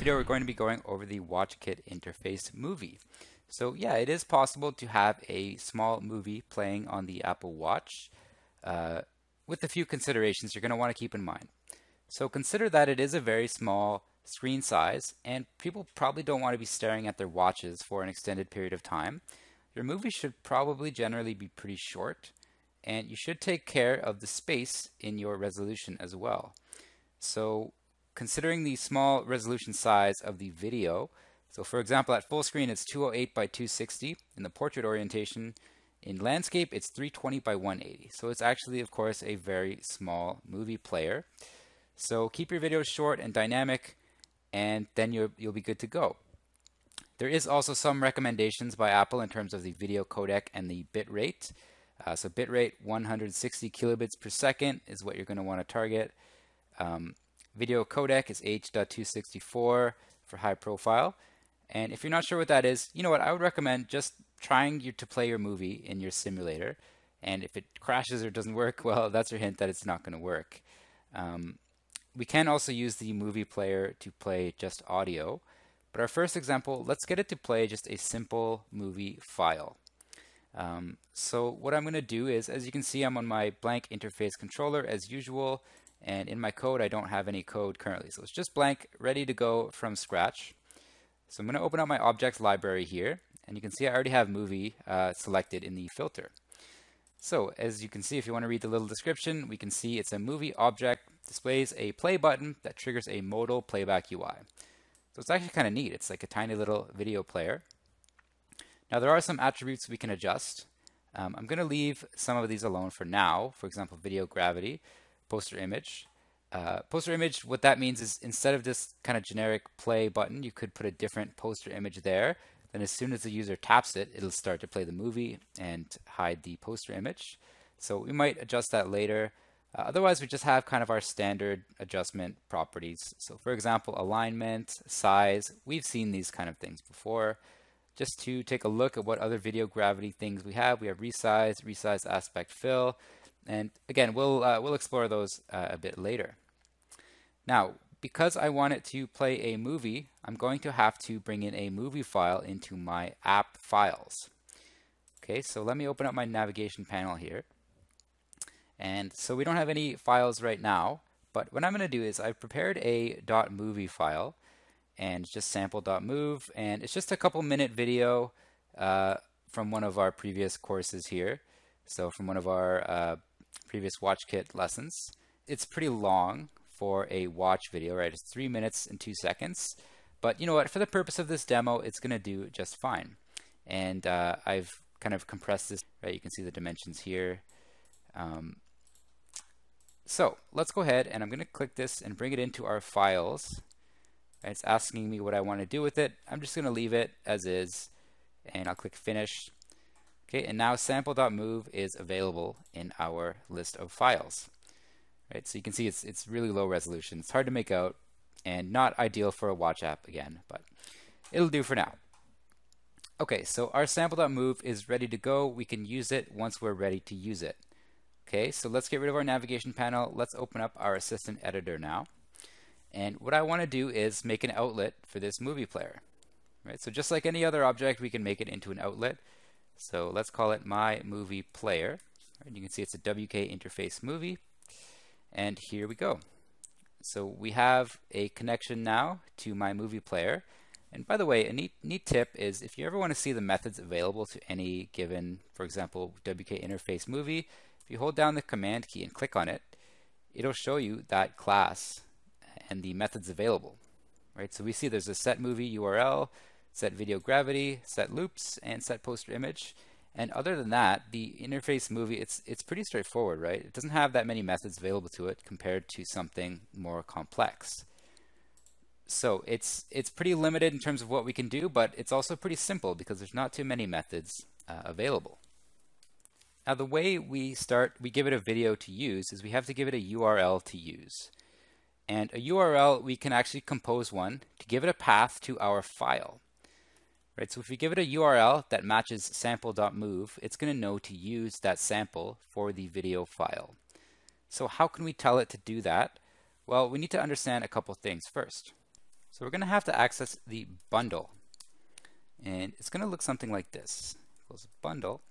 video, we're going to be going over the WatchKit interface movie. So yeah, it is possible to have a small movie playing on the Apple Watch with a few considerations you're going to want to keep in mind. So consider that it is a very small screen size, and people probably don't want to be staring at their watches for an extended period of time. Your movie should probably generally be pretty short, and you should take care of the space in your resolution as well. So considering the small resolution size of the video, so for example, at full screen it's 208 by 260. In the portrait orientation, in landscape it's 320 by 180. So it's actually, of course, a very small movie player. So keep your videos short and dynamic, and then you'll be good to go. There is also some recommendations by Apple in terms of the video codec and the bit rate. So bit rate 160 kilobits per second is what you're going to want to target. Video codec is H.264 for high profile. And if you're not sure what that is, you know what, I would recommend just trying to play your movie in your simulator. And if it crashes or doesn't work, well, that's your hint that it's not going to work. We can also use the movie player to play just audio. But our first example, let's get it to play just a simple movie file. So what I'm going to do is, as you can see, I'm on my blank interface controller as usual. And in my code, I don't have any code currently. So it's just blank, ready to go from scratch. So I'm going to open up my objects library here. And you can see I already have movie selected in the filter. So as you can see, if you want to read the little description, we can see it's a movie object, displays a play button that triggers a modal playback UI. So it's actually kind of neat. It's like a tiny little video player. Now there are some attributes we can adjust. I'm going to leave some of these alone for now. For example, video gravity. Poster image. Poster image, what that means is instead of this kind of generic play button, you could put a different poster image there. Then as soon as the user taps it, it'll start to play the movie and hide the poster image. So we might adjust that later. Otherwise, we just have kind of our standard adjustment properties. So for example, alignment, size, we've seen these kind of things before. Just to take a look at what other video gravity things we have resize aspect fill. And again, we'll explore those a bit later. Now, because I want it to play a movie, I'm going to have to bring in a movie file into my app files. Okay, so let me open up my navigation panel here. And so we don't have any files right now, but what I'm going to do is I've prepared a .movie file and just sample.move, and it's just a couple minute video from one of our previous courses here. So from one of our previous WatchKit lessons. It's pretty long for a watch video, right? It's 3 minutes and 2 seconds. But you know what? For the purpose of this demo, it's going to do just fine. And I've kind of compressed this, right? You can see the dimensions here. So let's go ahead and I'm going to click this and bring it into our files. Right? It's asking me what I want to do with it. I'm just going to leave it as is, and I'll click finish. Okay, and now sample.move is available in our list of files. Right, so you can see it's really low resolution. It's hard to make out and not ideal for a watch app again, but it'll do for now. Okay, so our sample.move is ready to go. We can use it once we're ready to use it. Okay, so let's get rid of our navigation panel. Let's open up our assistant editor now. And what I want to do is make an outlet for this movie player. Right, so just like any other object, we can make it into an outlet. So let's call it my movie player. Right, you can see it's a WK interface movie. And here we go. So we have a connection now to my movie player. And by the way, a neat tip is if you ever want to see the methods available to any given, for example, WK interface movie, if you hold down the command key and click on it, it'll show you that class and the methods available. Right? So we see there's a set movie URL, set video gravity, set loops, and set poster image. And other than that, the interface movie, it's pretty straightforward, right? It doesn't have that many methods available to it compared to something more complex. So it's pretty limited in terms of what we can do, but it's also pretty simple because there's not too many methods available. Now the way we give it a video to use is we have to give it a URL to use. And a URL, we can actually compose one to give it a path to our file. Right, so if we give it a URL that matches sample.move, it's going to know to use that sample for the video file. So how can we tell it to do that? Well, we need to understand a couple things first. So we're going to have to access the bundle. And it's going to look something like this. Equals bundle.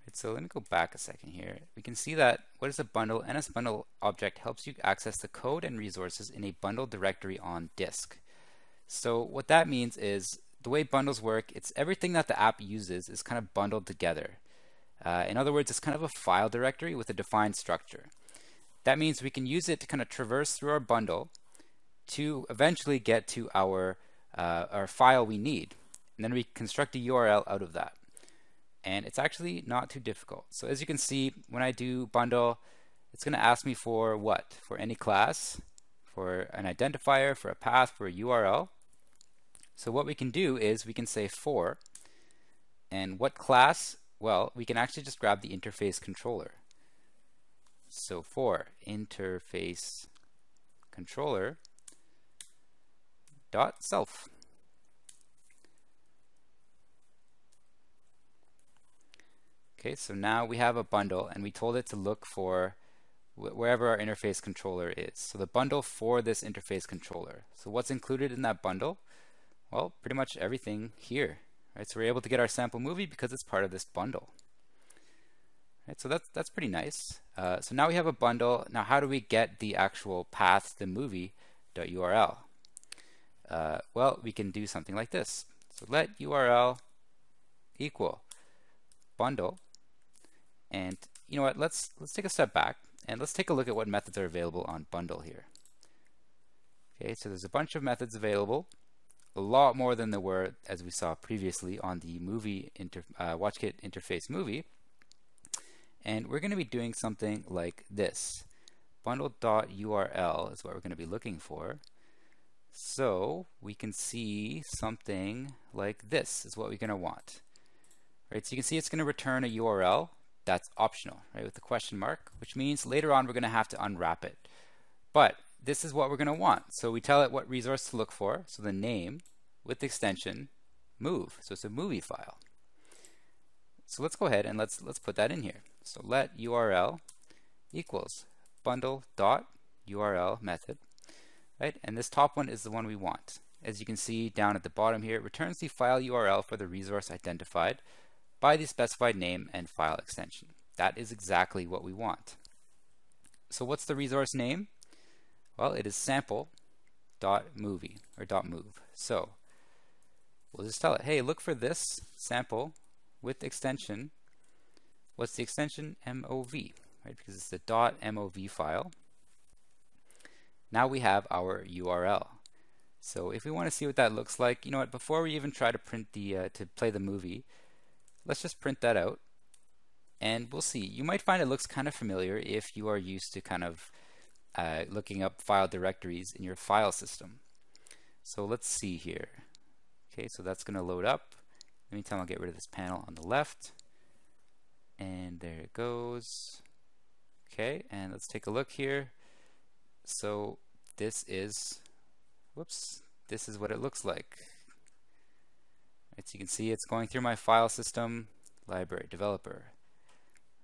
Right, so let me go back a second here. We can see that what is a bundle? NSBundle object helps you access the code and resources in a bundle directory on disk. So what that means is the way bundles work, it's everything that the app uses is kind of bundled together. In other words, it's kind of a file directory with a defined structure. That means we can use it to kind of traverse through our bundle to eventually get to our file we need. And then we construct a URL out of that. And it's actually not too difficult. So as you can see, when I do bundle, it's going to ask me for what? For any class, for an identifier, for a path, for a URL. So what we can do is we can say for, and what class? Well, we can actually just grab the interface controller. So for interface controller dot self. Okay, so now we have a bundle and we told it to look for wherever our interface controller is. So the bundle for this interface controller. So what's included in that bundle? Well, pretty much everything here. Right? So we're able to get our sample movie because it's part of this bundle. Right, so that's pretty nice. So now we have a bundle. Now how do we get the actual path to the movie.url? Well, we can do something like this. So let URL equal bundle. And you know what, let's take a step back and let's take a look at what methods are available on bundle here. Okay, so there's a bunch of methods available, a lot more than there were as we saw previously on the WatchKit interface movie. And we're going to be doing something like this. Bundle.url is what we're going to be looking for. So we can see something like this is what we're going to want. Right, so you can see it's going to return a URL that's optional, right, with the question mark, which means later on we're going to have to unwrap it. But this is what we're going to want. So we tell it what resource to look for. So the name with the extension move. So it's a movie file. So let's go ahead and let's put that in here. So let URL equals bundle.url method, right? And this top one is the one we want. As you can see down at the bottom here, it returns the file URL for the resource identified by the specified name and file extension. That is exactly what we want. So what's the resource name? Well, it is sample.movie or .move. So we'll just tell it, hey, look for this sample with extension. What's the extension? MOV, right? Because it's the .mov file. Now we have our URL. So if we want to see what that looks like, you know what? Before we even try to print to play the movie, let's just print that out, and we'll see. You might find it looks kind of familiar if you are used to kind of looking up file directories in your file system. So let's see here. Okay, so that's going to load up. In the meantime, I'll get rid of this panel on the left. And there it goes. Okay, and let's take a look here. So this is, whoops, this is what it looks like. Right, so you can see it's going through my file system, library, developer.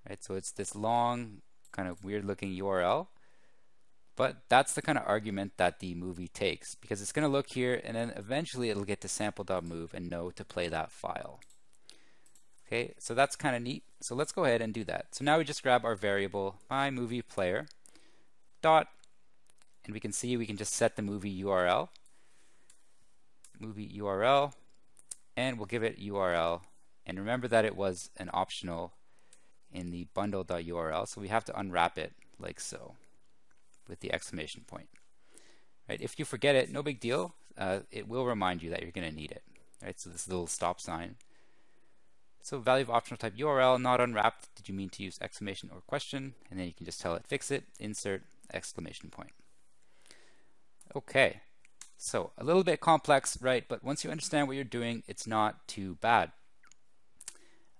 Right, so it's this long, kind of weird looking URL. But that's the kind of argument that the movie takes, because it's going to look here and then eventually it'll get to sample.move and know to play that file. Okay, so that's kind of neat. So let's go ahead and do that. So now we just grab our variable myMoviePlayer dot, and we can see we can just set the movie URL, and we'll give it URL. And remember that it was an optional in the bundle.url, so we have to unwrap it like so, with the exclamation point. Right? If you forget it, no big deal. It will remind you that you're going to need it. Right? So this little stop sign. So value of optional type URL, not unwrapped. Did you mean to use exclamation or question? And then you can just tell it fix it, insert exclamation point. Okay. So a little bit complex, right? But once you understand what you're doing, it's not too bad.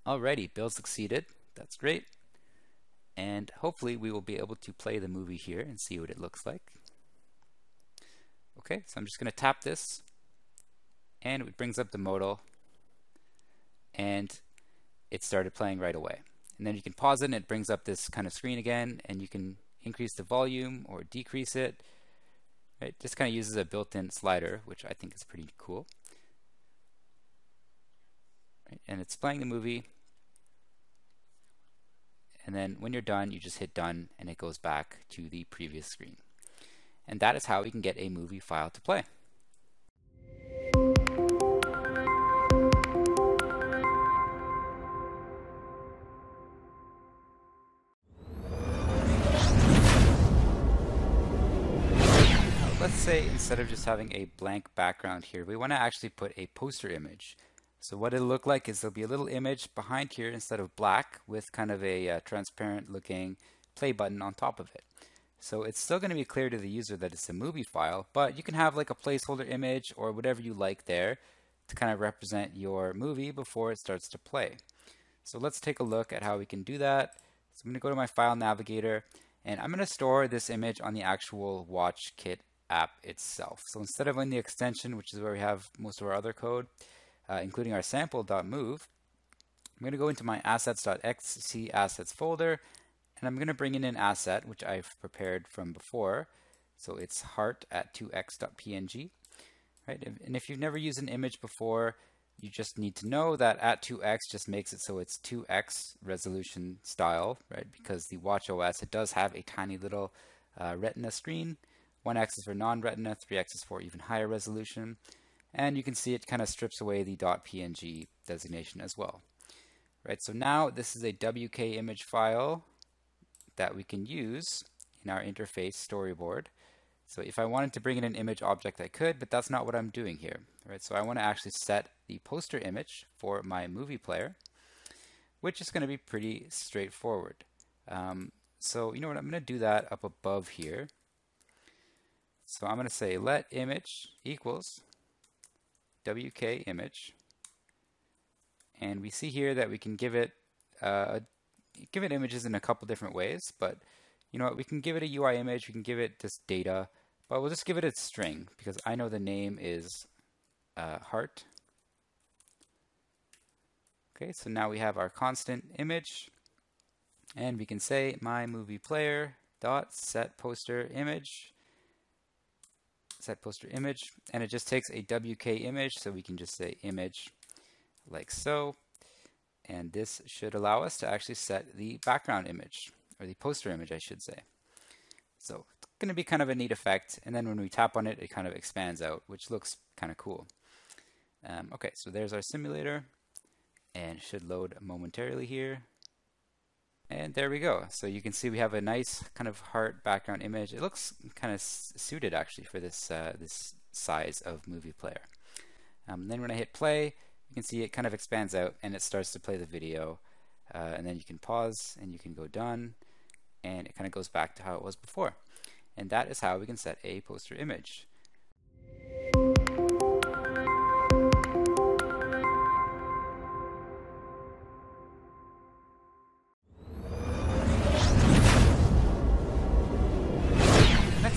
Alrighty, build succeeded. That's great. And hopefully we will be able to play the movie here and see what it looks like. Okay, so I'm just going to tap this, and it brings up the modal, and it started playing right away. And then you can pause it and it brings up this kind of screen again, and you can increase the volume or decrease it. It just kind of uses a built-in slider, which I think is pretty cool. Right? And it's playing the movie. And then when you're done, you just hit done and it goes back to the previous screen. And that is how we can get a movie file to play. Let's say instead of just having a blank background here, we want to actually put a poster image. So what it'll look like is there'll be a little image behind here instead of black with kind of a transparent looking play button on top of it. So it's still going to be clear to the user that it's a movie file, but you can have like a placeholder image or whatever you like there to kind of represent your movie before it starts to play. So let's take a look at how we can do that. So I'm going to go to my file navigator and I'm going to store this image on the actual WatchKit app itself. So instead of in the extension, which is where we have most of our other code, including our sample.move, I'm going to go into my assets.xc assets folder, and I'm going to bring in an asset, which I've prepared from before. So it's heart at 2x.png. Right? And if you've never used an image before, you just need to know that at 2x just makes it so it's 2x resolution style, right? Because the watchOS, it does have a tiny little retina screen. 1x is for non-retina, 3x is for even higher resolution. And you can see it kind of strips away the .png designation as well. Right, so now this is a WK image file that we can use in our interface storyboard. So if I wanted to bring in an image object, I could, but that's not what I'm doing here. Right, so I want to actually set the poster image for my movie player, which is going to be pretty straightforward. So you know what, I'm going to do that up above here. So I'm going to say let image equals WK image, and we see here that we can give it images in a couple different ways, but you know what, we can give it a UI image, we can give it just data, but we'll just give it a string because I know the name is heart. Okay, so now we have our constant image, and we can say my movie player dot set poster image, and it just takes a WK image, so we can just say image like so, and this should allow us to actually set the background image, or the poster image I should say. So it's going to be kind of a neat effect, and then when we tap on it, it kind of expands out, which looks kind of cool. Okay, so there's our simulator, and it should load momentarily here. And there we go. So you can see we have a nice kind of heart background image. It looks kind of suited actually for this this size of movie player. Then when I hit play, you can see it kind of expands out and it starts to play the video. And then you can pause and you can go done, and it kind of goes back to how it was before. And that is how we can set a poster image.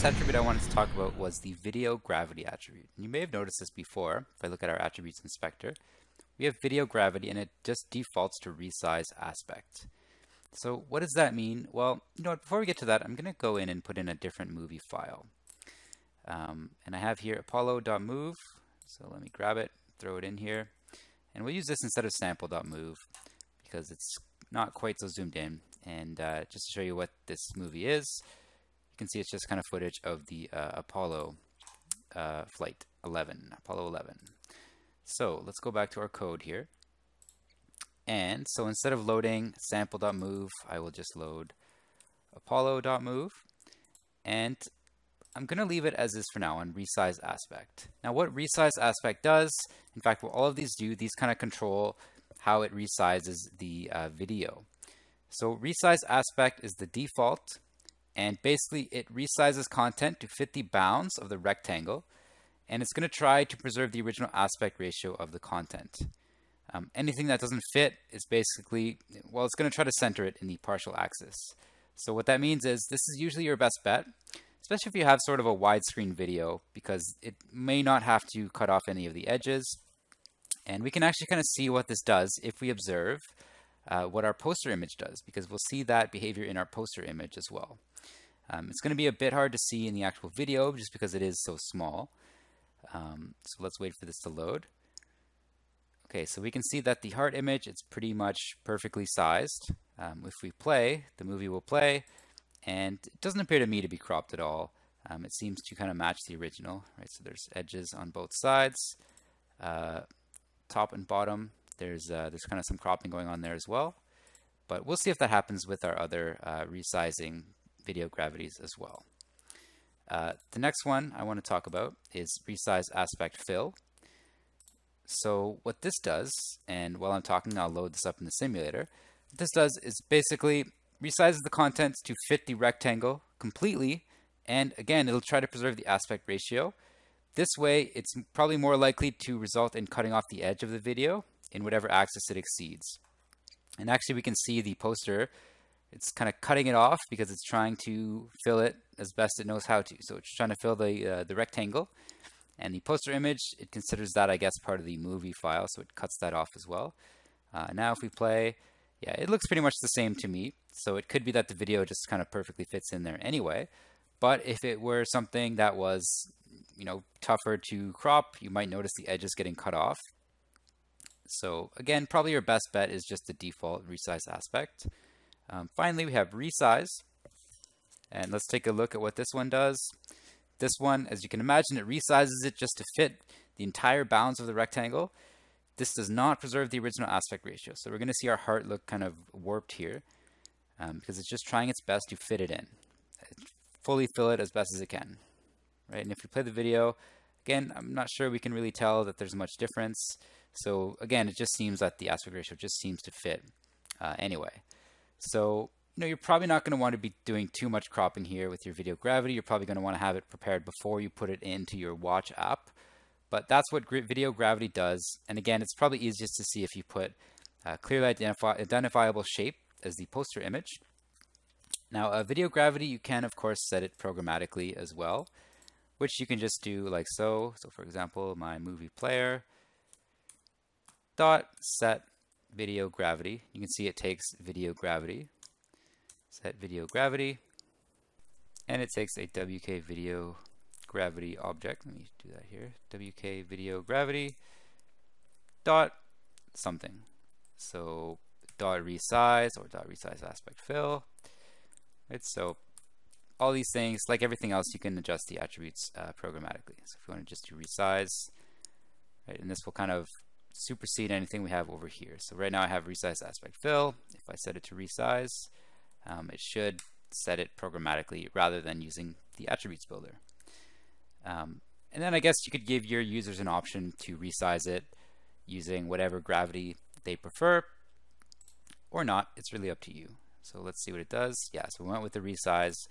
Attribute I wanted to talk about was the video gravity attribute. And you may have noticed this before. If I look at our attributes inspector, we have video gravity and it just defaults to resize aspect. So what does that mean? Well, you know what, before we get to that, I'm going to go in and put in a different movie file. And I have here apollo.move. So let me grab it, throw it in here. And we'll use this instead of sample.move because it's not quite so zoomed in. And just to show you what this movie is, you can see it's just kind of footage of the Apollo flight 11, Apollo 11. So let's go back to our code here. And so instead of loading sample.move, I will just load apollo.move. And I'm going to leave it as is for now on resize aspect. Now what resize aspect does, in fact, what all of these do, these kind of control how it resizes the video. So resize aspect is the default. And basically, it resizes content to fit the bounds of the rectangle, and it's going to try to preserve the original aspect ratio of the content. Anything that doesn't fit is basically, well, it's going to try to center it in the partial axis. So what that means is this is usually your best bet, especially if you have sort of a widescreen video, because it may not have to cut off any of the edges. And we can actually kind of see what this does if we observe what our poster image does, because we'll see that behavior in our poster image as well. It's going to be a bit hard to see in the actual video just because it is so small. So let's wait for this to load. Okay, so we can see that the heart image, it's pretty much perfectly sized. If we play, the movie will play, and it doesn't appear to me to be cropped at all. It seems to kind of match the original, right? So there's edges on both sides, top and bottom. There's kind of some cropping going on there as well. But we'll see if that happens with our other resizing video gravities as well. The next one I want to talk about is resize aspect fill. So what this does, and while I'm talking, I'll load this up in the simulator. What this does is basically resizes the content to fit the rectangle completely, and again, it'll try to preserve the aspect ratio. This way, it's probably more likely to result in cutting off the edge of the video in whatever axis it exceeds. And actually, we can see the poster, it's kind of cutting it off because it's trying to fill it as best it knows how to. So it's trying to fill the rectangle. And the poster image, it considers that, I guess, part of the movie file, so it cuts that off as well. Now if we play, yeah, it looks pretty much the same to me. So it could be that the video just kind of perfectly fits in there anyway. But if it were something that was, tougher to crop, you might notice the edges getting cut off. So again, probably your best bet is just the default resize aspect. Finally, we have resize. And let's take a look at what this one does. This one, as you can imagine, it resizes it just to fit the entire bounds of the rectangle. This does not preserve the original aspect ratio. So we're going to see our heart look kind of warped here because it's just trying its best to fit it in. Fully fill it as best as it can. Right? And if we play the video, again, I'm not sure we can really tell that there's much difference. So again, it just seems that the aspect ratio just seems to fit anyway. So you're probably not going to want to be doing too much cropping here with your video gravity. You're probably going to want to have it prepared before you put it into your Watch app. But that's what video gravity does. And again, it's probably easiest to see if you put a clearly identifiable shape as the poster image. Now, video gravity, you can, of course, set it programmatically as well, which you can just do like so. So, for example, my movie player dot set video gravity. You can see it takes video gravity. Set video gravity, and it takes a WK video gravity object. Let me do that here. WK video gravity dot something. So dot resize or dot resize aspect fill. Right, so all these things, like everything else, you can adjust the attributes programmatically. So if you want to just do resize, right, and this will kind of supersede anything we have over here. So right now I have resize aspect fill. If I set it to resize, it should set it programmatically rather than using the attributes builder. And then I guess you could give your users an option to resize it using whatever gravity they prefer or not. It's really up to you. So let's see what it does. Yeah, so we went with the resize,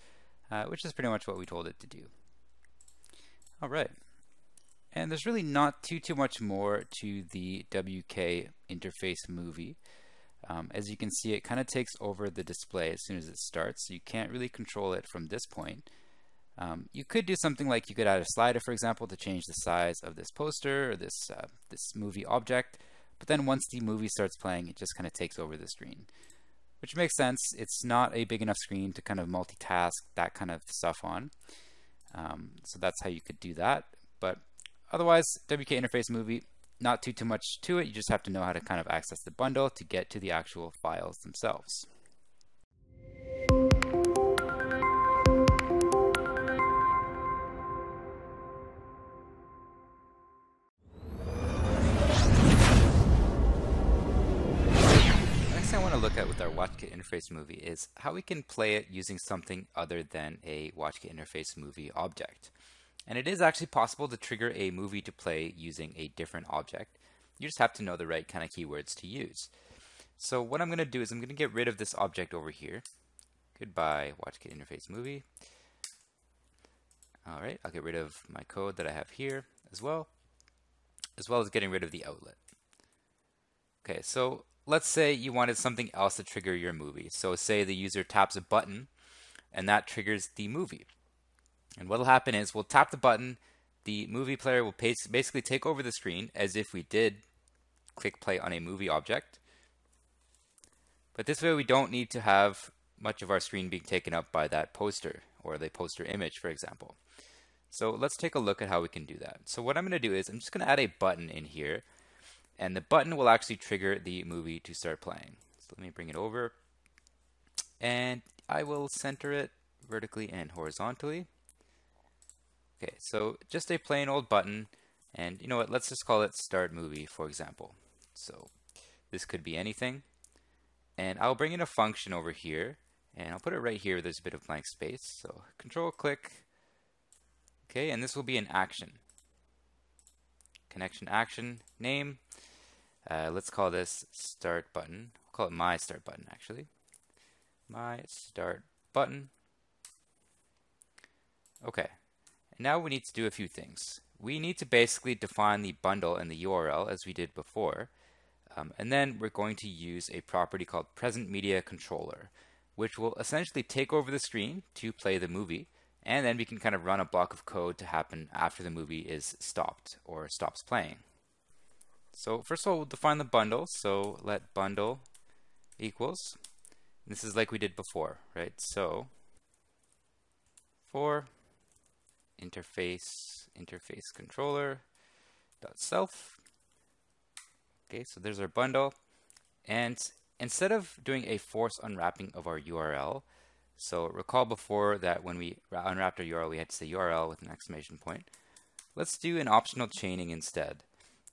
which is pretty much what we told it to do. All right. And there's really not too much more to the WK interface movie. As you can see, it kind of takes over the display as soon as it starts, so you can't really control it from this point. You could do something like you could add a slider, for example, to change the size of this poster or this movie object, but then once the movie starts playing, it just kind of takes over the screen, which makes sense. It's not a big enough screen to kind of multitask that kind of stuff on. So that's how you could do that. But otherwise, WK interface movie, not too much to it. You just have to know how to kind of access the bundle to get to the actual files themselves. Next thing I want to look at with our WatchKit interface movie is how we can play it using something other than a WatchKit interface movie object. And it is actually possible to trigger a movie to play using a different object. You just have to know the right kind of keywords to use. So what I'm going to do is I'm going to get rid of this object over here. Goodbye, WatchKit interface movie. All right, I'll get rid of my code that I have here as well as getting rid of the outlet. Okay, so let's say you wanted something else to trigger your movie. So say the user taps a button and that triggers the movie. And what will happen is we'll tap the button, the movie player will basically take over the screen as if we did click play on a movie object. But this way we don't need to have much of our screen being taken up by that poster or the poster image, for example. So let's take a look at how we can do that. So what I'm going to do is I'm just going to add a button in here, and the button will actually trigger the movie to start playing. So let me bring it over, and I will center it vertically and horizontally. Okay, so just a plain old button, and you know what, let's just call it Start Movie, for example. So this could be anything, and I'll bring in a function over here, and I'll put it right here where there's a bit of blank space. So Control click, okay, and this will be an action. Connection action name. Let's call this Start Button. We'll call it My Start Button, actually. My Start Button. Okay, and now we need to do a few things. We need to basically define the bundle and the URL as we did before. And then we're going to use a property called Present Media Controller, which will essentially take over the screen to play the movie. And then we can kind of run a block of code to happen after the movie is stopped or stops playing. So first of all, we'll define the bundle. So let bundle equals, this is like we did before, right? So for interface controller dot self. Okay, so there's our bundle. And instead of doing a force unwrapping of our URL, so recall before that when we unwrapped our URL, we had to say URL with an exclamation point. Let's do an optional chaining instead.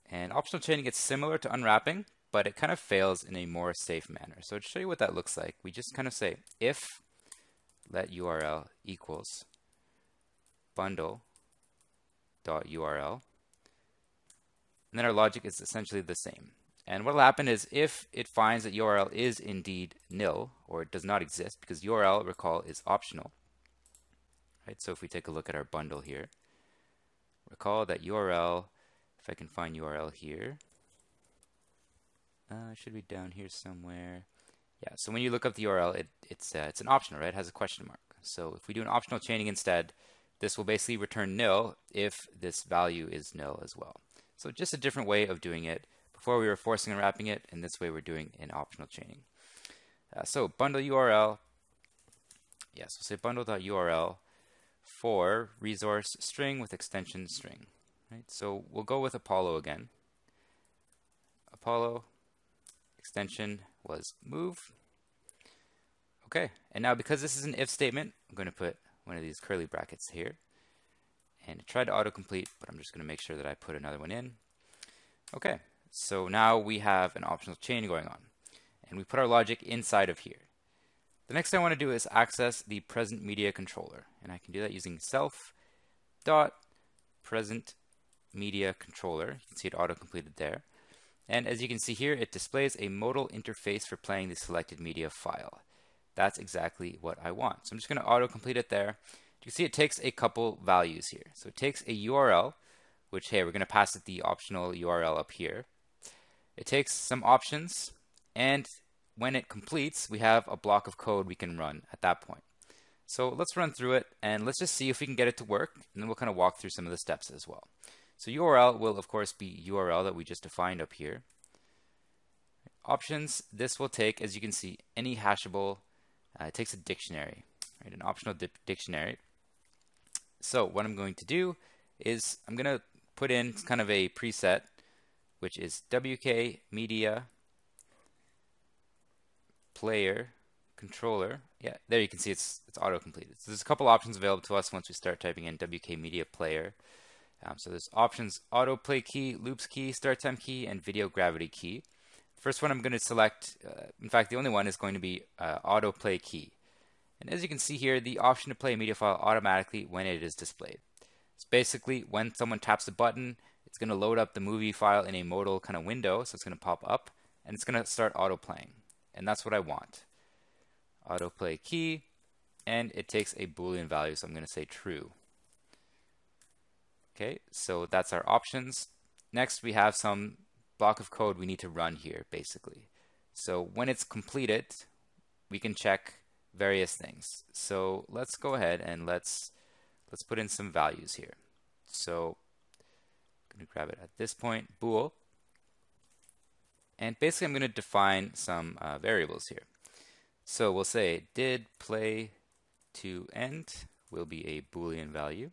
And optional chaining, it's similar to unwrapping, but it kind of fails in a more safe manner. So to show you what that looks like, we just kind of say if let URL equals bundle dot URL, and then our logic is essentially the same. And what will happen is if it finds that URL is indeed nil, or it does not exist, because URL, recall, is optional. Right? So if we take a look at our bundle here, recall that URL, if I can find URL here, it should be down here somewhere. Yeah, so when you look up the URL, it's an optional, right? It has a question mark. So if we do an optional chaining instead, this will basically return nil if this value is nil as well. So just a different way of doing it. Before we were forcing and wrapping it, and this way we're doing an optional chaining. So bundle URL, yes, we'll say bundle.url for resource string with extension string. Right? So we'll go with Apollo again. Apollo extension was move. Okay, and now because this is an if statement, I'm going to put one of these curly brackets here. And it tried to autocomplete, but I'm just going to make sure that I put another one in. Okay, so now we have an optional chain going on. And we put our logic inside of here. The next thing I want to do is access the present media controller. And I can do that using self.present media controller. You can see it auto-completed there. And as you can see here, it displays a modal interface for playing the selected media file. That's exactly what I want. So I'm just going to auto-complete it there. You can see it takes a couple values here. So it takes a URL, which, hey, we're going to pass it the optional URL up here. It takes some options, and when it completes, we have a block of code we can run at that point. So let's run through it, and let's just see if we can get it to work, and then we'll kind of walk through some of the steps as well. So URL will, of course, be URL that we just defined up here. Options, this will take, as you can see, any hashable. It takes a dictionary, right? An optional dictionary. So what I'm going to do is I'm going to put in kind of a preset, which is WK media player controller. Yeah, there you can see it's auto-completed. So there's a couple options available to us once we start typing in WK media player. So there's options autoplay key, loops key, start time key, and video gravity key. First one I'm going to select, in fact the only one is going to be autoplay key. And as you can see here, the option to play a media file automatically when it is displayed. It's basically when someone taps a button, it's going to load up the movie file in a modal kind of window, so it's going to pop up, and it's going to start auto-playing. And that's what I want. Autoplay key, and it takes a Boolean value, so I'm going to say true. Okay, so that's our options. Next, we have some block of code we need to run here, basically. So when it's completed, we can check various things. So let's go ahead and let's put in some values here. So I'm going to grab it at this point, bool. And basically I'm going to define some variables here. So we'll say did play to end will be a Boolean value.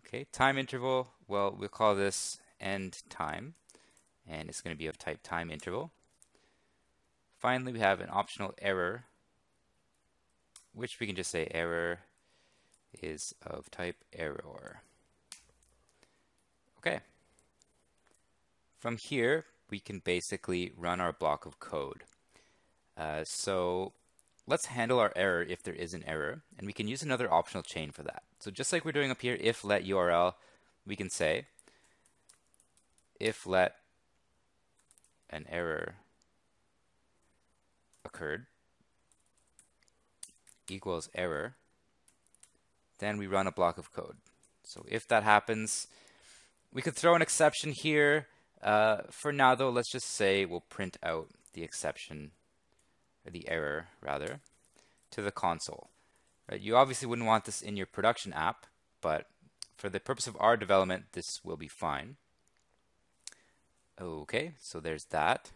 Okay, time interval, well, we'll call this end time, and it's going to be of type time interval. Finally, we have an optional error, which we can just say error is of type error. Okay. From here, we can basically run our block of code. So let's handle our error if there is an error, and we can use another optional chain for that. So just like we're doing up here, if let URL, we can say if let an error occurred equals error, then we run a block of code. So if that happens, we could throw an exception here. For now though, let's just say we'll print out the exception, or the error rather, to the console. Right? You obviously wouldn't want this in your production app, but for the purpose of our development, this will be fine. Okay, so there's that.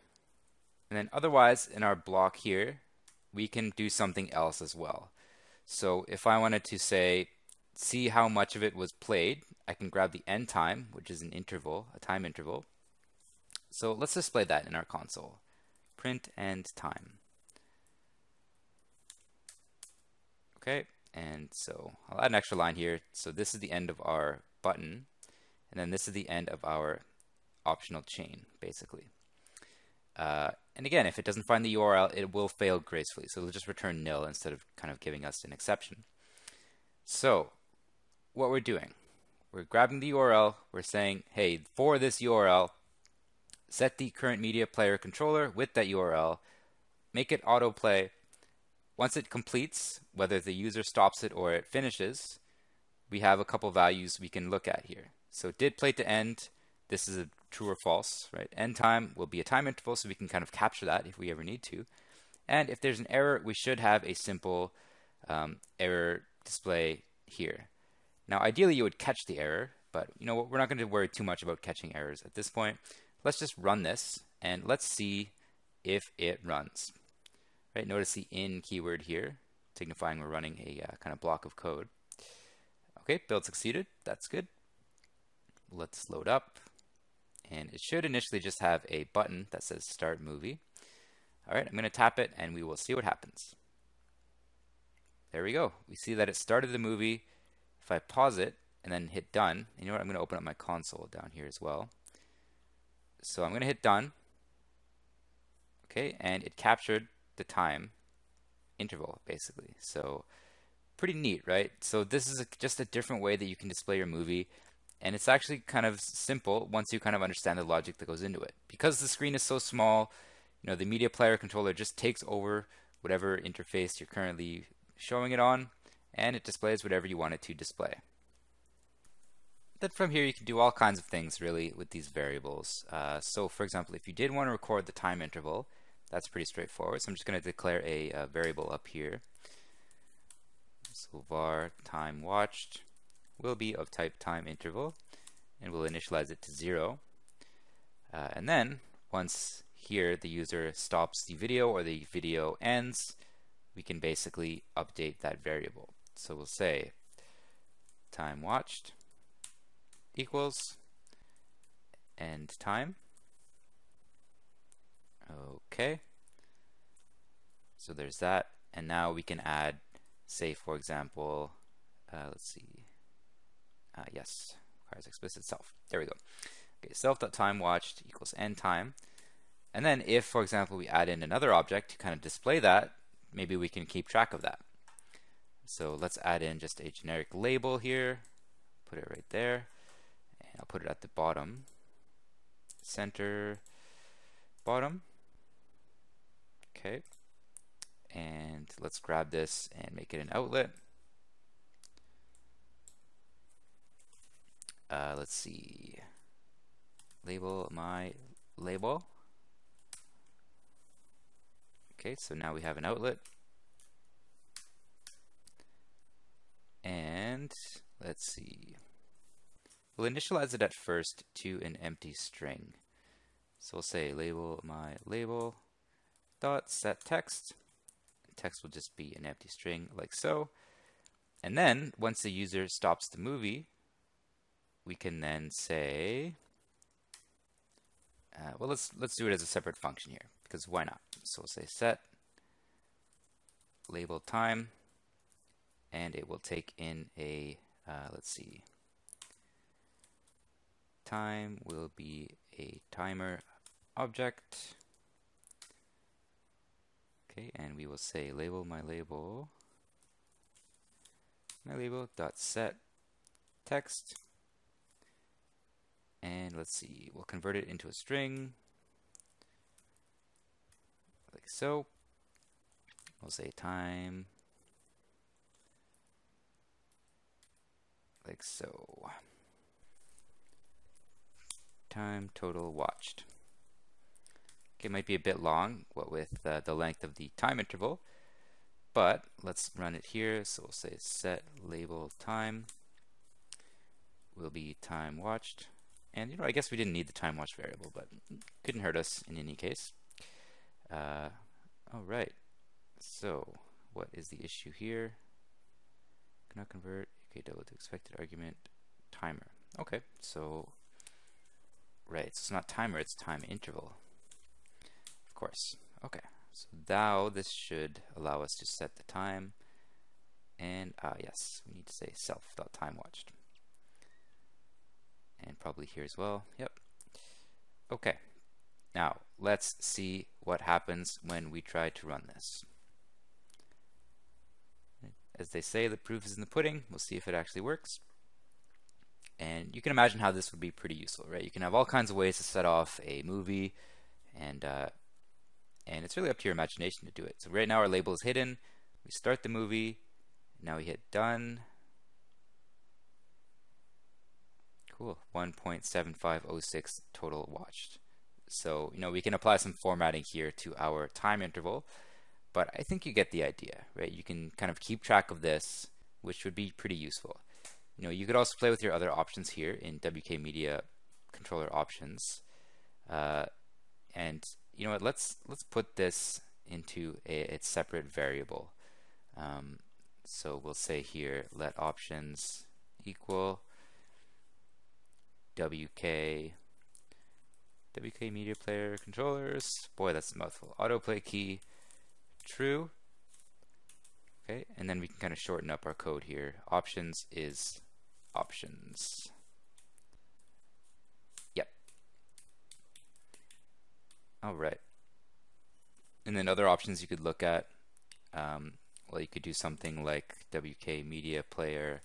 And then otherwise, in our block here, we can do something else as well. So if I wanted to say, see how much of it was played, I can grab the end time, which is an interval, a time interval. So let's display that in our console. Print end time. Okay, and so I'll add an extra line here. So this is the end of our button, and then this is the end of our optional chain, basically. And again, if it doesn't find the URL, it will fail gracefully. So it'll just return nil instead of kind of giving us an exception. So what we're doing, we're grabbing the URL, we're saying, hey, for this URL, set the current media player controller with that URL, make it autoplay. Once it completes, whether the user stops it or it finishes, we have a couple values we can look at here. So did play to end, this is a true or false, right? End time will be a time interval, so we can kind of capture that if we ever need to. And if there's an error, we should have a simple error display here. Now, ideally, you would catch the error, but you know what? We're not going to worry too much about catching errors at this point. Let's just run this, and let's see if it runs. Right? Notice the in keyword here, signifying we're running a kind of block of code. Okay, build succeeded. That's good. Let's load up. And it should initially just have a button that says Start Movie. All right, I'm going to tap it, and we will see what happens. There we go. We see that it started the movie. If I pause it and then hit Done, you know what? I'm going to open up my console down here as well. So I'm going to hit Done. Okay, and it captured the time interval, basically. So pretty neat, right? So this is just a different way that you can display your movie. And it's actually kind of simple once you kind of understand the logic that goes into it. Because the screen is so small, you know, the media player controller just takes over whatever interface you're currently showing it on, and it displays whatever you want it to display. Then from here you can do all kinds of things really with these variables. So for example, if you did want to record the time interval, that's pretty straightforward. So I'm just going to declare a variable up here. So var time watched will be of type time interval, and we'll initialize it to 0. And then once here the user stops the video or the video ends, we can basically update that variable. So we'll say time watched equals end time. Okay. So there's that. And now we can add, say, for example, let's see. Yes, requires explicit self. There we go. Okay, self.timeWatched equals end time. And then if, for example, we add in another object to kind of display that, maybe we can keep track of that. So let's add in just a generic label here. Put it right there. And I'll put it at the bottom. Center, bottom. Okay. And let's grab this and make it an outlet. Let's see. Label my label. Okay, so now we have an outlet. And let's see. We'll initialize it at first to an empty string. So we'll say label my label dot set text. Text will just be an empty string like so. And then once the user stops the movie, we can then say, well, let's do it as a separate function here, because why not? So we'll say set label time, and it will take in a, let's see, time will be a timer object. Okay, and we will say label my label dot set text, and let's see, we'll convert it into a string like so. We'll say time like so. Time total watched. Okay, it might be a bit long, what with the length of the time interval, but let's run it here. So we'll say set label time will be time watched. And I guess we didn't need the time watched variable, but couldn't hurt us in any case. All right. So what is the issue here? Cannot convert UK double to expected argument timer. Okay, so right, so it's not timer, it's time interval. Of course. Okay, so now this should allow us to set the time. And yes, we need to say self.timewatched. And probably here as well. Yep. Okay. Now let's see what happens when we try to run this. As they say, the proof is in the pudding. We'll see if it actually works. And you can imagine how this would be pretty useful, right? You can have all kinds of ways to set off a movie, and it's really up to your imagination to do it. So right now our label is hidden. We start the movie. Now we hit done. Cool. 1.7506 total watched. So we can apply some formatting here to our time interval, but I think you get the idea, right? You can kind of keep track of this, which would be pretty useful. You could also play with your other options here in WK Media controller options. And you know what? Let's put this into its separate variable. So we'll say here, let options equal WK Media Player controllers. Boy, that's a mouthful. Autoplay key true. Okay, and then we can kind of shorten up our code here. Options is options. Yep. All right. And then other options you could look at. Well, you could do something like WK Media Player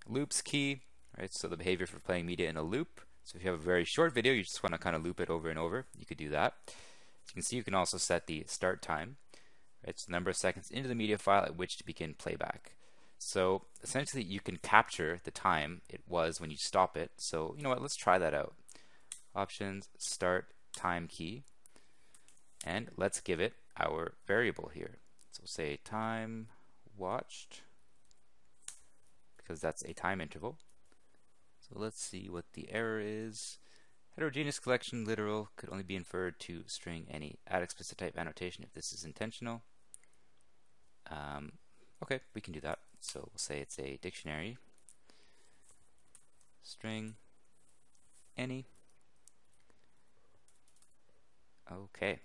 loops key, right? So the behavior for playing media in a loop. So if you have a very short video, you just want to kind of loop it over and over, you could do that. As you can see, you can also set the start time, right? So the number of seconds into the media file at which to begin playback. So essentially, you can capture the time it was when you stop it. So you know what? Let's try that out. Options, start time key, and let's give it our variable here. So we'll say time watched, because that's a time interval. So let's see what the error is. Heterogeneous collection literal could only be inferred to string any. Add explicit type annotation if this is intentional. Okay, we can do that. So we'll say it's a dictionary string any. Okay,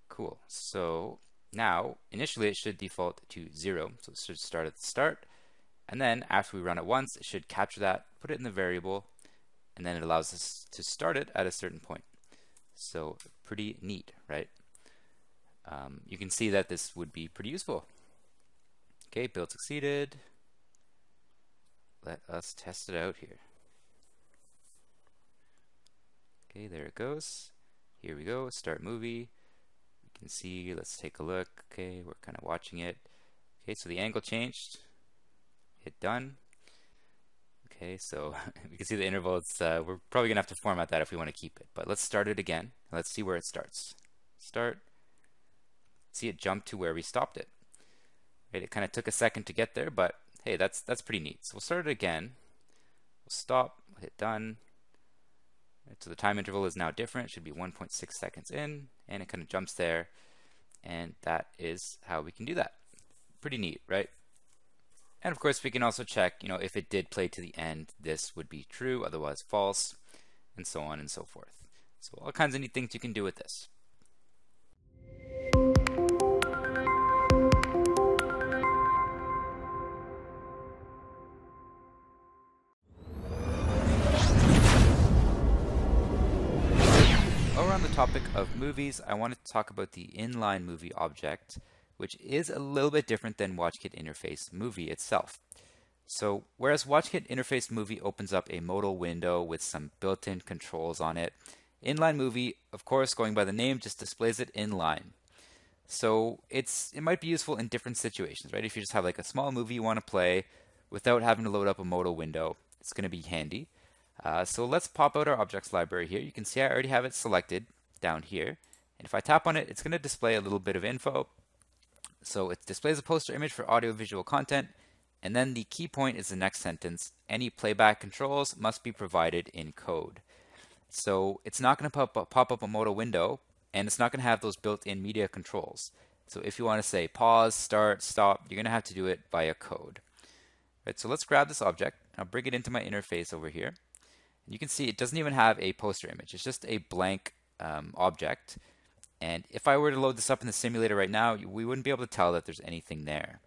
cool. So now initially it should default to 0, so it should start at the start, and then after we run it once, it should capture that, put it in the variable, and then it allows us to start it at a certain point. So pretty neat, right? You can see that this would be pretty useful. Okay, build succeeded. Let us test it out here. Okay, there it goes. Here we go, start movie. You can see, let's take a look. Okay, we're kind of watching it. Okay, so the angle changed. Hit done. Okay, so we can see the interval. We're probably gonna have to format that if we want to keep it. But let's start it again. Let's see where it starts. Start. See it jump to where we stopped it. Right, it kind of took a second to get there, but hey, that's pretty neat. So we'll start it again. We'll stop. We'll hit done. Right, so the time interval is now different. It should be 1.6 seconds in, and it kind of jumps there. And that is how we can do that. Pretty neat, right? And of course, we can also check, if it did play to the end, this would be true, otherwise false, and so on and so forth. So all kinds of neat things you can do with this. While we're on the topic of movies, I wanted to talk about the inline movie object, which is a little bit different than WatchKit interface movie itself. So whereas WatchKit interface movie opens up a modal window with some built-in controls on it, inline movie, of course, going by the name, just displays it inline. So it might be useful in different situations, right? If you just have like a small movie you want to play without having to load up a modal window, it's going to be handy. So let's pop out our objects library here. You can see I already have it selected down here. And if I tap on it, it's going to display a little bit of info. So it displays a poster image for audiovisual content. And then the key point is the next sentence. Any playback controls must be provided in code. So it's not going to pop up a modal window, and it's not going to have those built-in media controls. So if you want to say pause, start, stop, you're going to have to do it via code. Right, so let's grab this object. I'll bring it into my interface over here. And you can see it doesn't even have a poster image. It's just a blank object. And if I were to load this up in the simulator right now, we wouldn't be able to tell that there's anything there.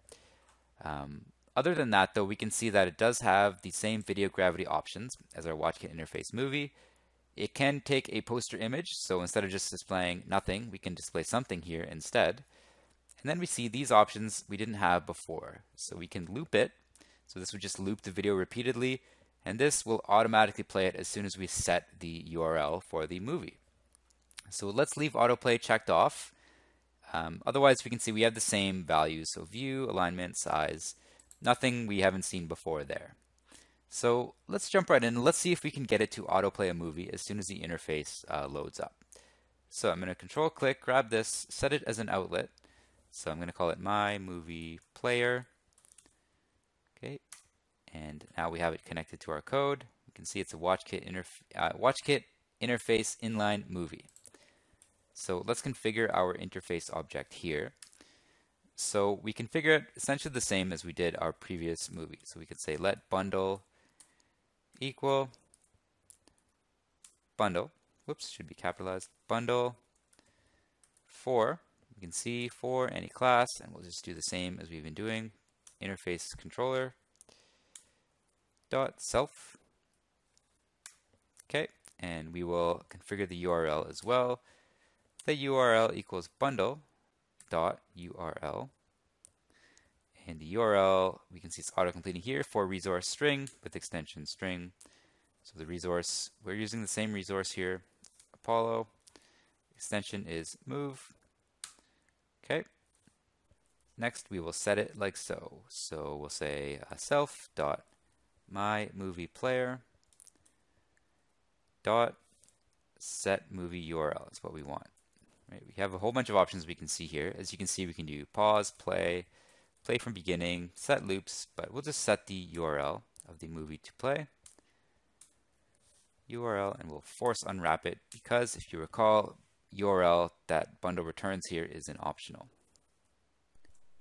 Other than that, though, we can see that it does have the same video gravity options as our WatchKit interface movie. It can take a poster image, so instead of just displaying nothing, we can display something here instead. And then we see these options we didn't have before. So we can loop it. So this would just loop the video repeatedly, and this will automatically play it as soon as we set the URL for the movie. So let's leave autoplay checked off. Otherwise, we can see we have the same values. So view, alignment, size, nothing we haven't seen before there. So let's jump right in and let's see if we can get it to autoplay a movie as soon as the interface loads up. So I'm going to control click, grab this, set it as an outlet. So I'm going to call it my movie player. Okay, and now we have it connected to our code. You can see it's a WatchKit interface inline movie. So let's configure our interface object here. So we configure it essentially the same as we did our previous movie. So we could say let bundle equal bundle, whoops, should be capitalized, bundle for, you can see for any class, and we'll just do the same as we've been doing, interface controller dot self. Okay, and we will configure the URL as well. The URL equals bundle dot URL, and the URL, we can see it's auto-completing here for resource string with extension string. So the resource, we're using the same resource here, Apollo. Extension is move. Okay. Next, we will set it like so. So we'll say self dot my movie player dot set movie URL is what we want. Right? We have a whole bunch of options we can see here. As you can see, we can do pause, play, play from beginning, set loops, but we'll just set the URL of the movie to play. URL, and we'll force unwrap it because if you recall, URL that bundle returns here is an optional.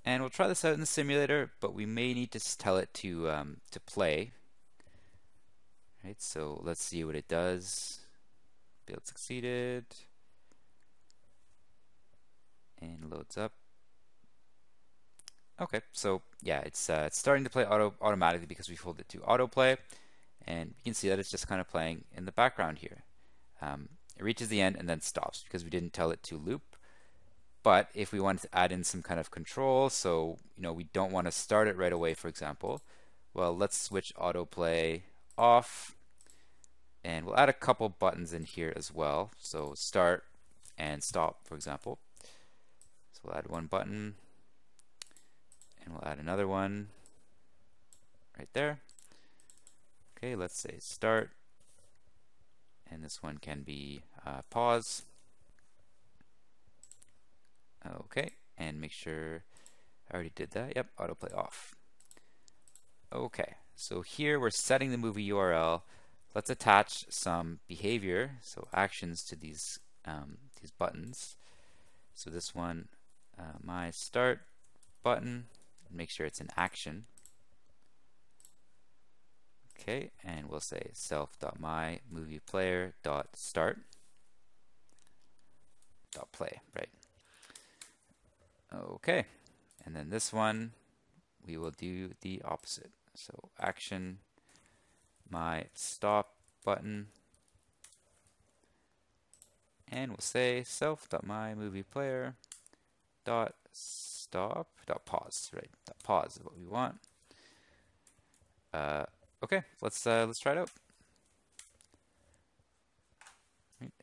And we'll try this out in the simulator, but we may need to tell it to play. Right, so let's see what it does. Build succeeded. And loads up. Okay, so yeah, it's starting to play automatically because we hold it to autoplay. And you can see that it's just kind of playing in the background here. It reaches the end and then stops because we didn't tell it to loop. But if we wanted to add in some kind of control, so we don't want to start it right away, for example, well, let's switch autoplay off, and we'll add a couple buttons in here as well. So start and stop, for example. So we'll add one button, and we'll add another one right there. Okay, let's say start, and this one can be pause. Okay, and make sure I already did that. Yep, autoplay off. Okay, so here we're setting the movie URL. Let's attach some behavior, so actions to these buttons. So this one, my start button, make sure it's an action. Okay, and we'll say self.mymovieplayer.start.play, right? Okay, and then this one we will do the opposite. So action my stop button, and we'll say self.mymovieplayer.stop.pause, right? Pause is what we want. Okay, let's try it out.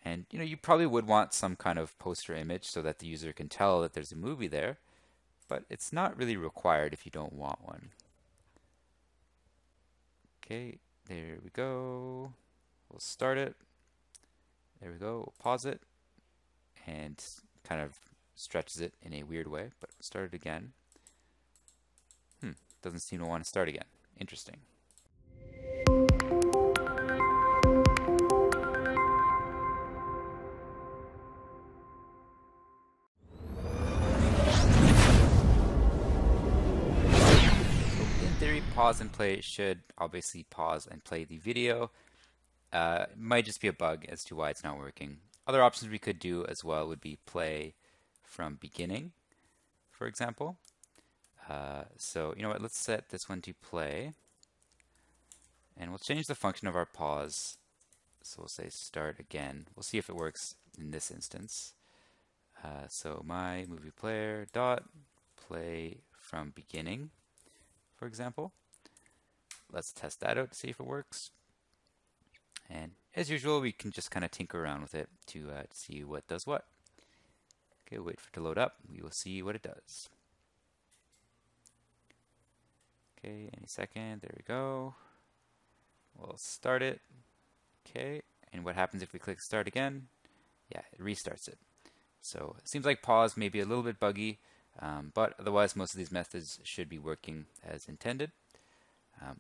And you probably would want some kind of poster image so that the user can tell that there's a movie there, but it's not really required if you don't want one. Okay, there we go. We'll start it. There we go. We'll pause it and kind of stretches it in a weird way, but start it again. Doesn't seem to want to start again. Interesting. Pause and play should obviously pause and play the video. It might just be a bug as to why it's not working. Other options we could do as well would be play from beginning, for example. So you know what, let's set this one to play, and we'll change the function of our pause. So we'll say start again. We'll see if it works in this instance. So my movie player dot play from beginning, for example. Let's test that out to see if it works. And as usual, we can just kind of tinker around with it to see what does what. Okay, wait for it to load up. We will see what it does. Okay, any second. There we go. We'll start it. Okay, and what happens if we click start again? Yeah, it restarts it. So it seems like pause may be a little bit buggy, but otherwise most of these methods should be working as intended.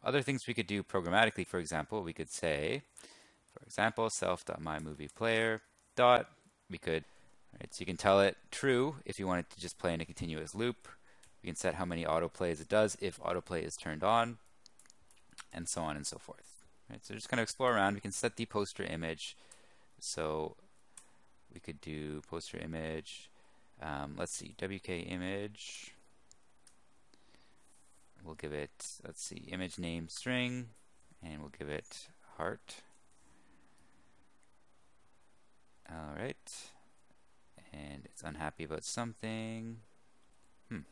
Other things we could do programmatically, for example, we could say, for example, self.mymovieplayer. We could, right, so you can tell it true if you want it to just play in a continuous loop. We can set how many autoplays it does if autoplay is turned on, and so on and so forth. Right, so just kind of explore around. We can set the poster image. So we could do poster image. Let's see, WK image. We'll give it, let's see, image name string, and we'll give it heart. All right, and it's unhappy about something. We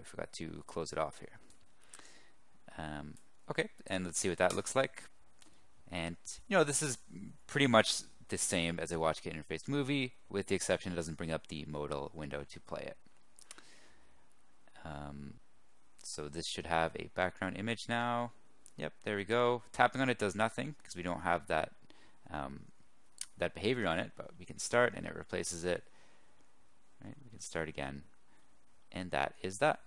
forgot to close it off here. Okay, and let's see what that looks like. And this is pretty much the same as a WatchKit interface movie, with the exception it doesn't bring up the modal window to play it. So this should have a background image now. Yep, there we go. Tapping on it does nothing because we don't have that that behavior on it, but we can start and it replaces it. Right? We can start again, and that is that.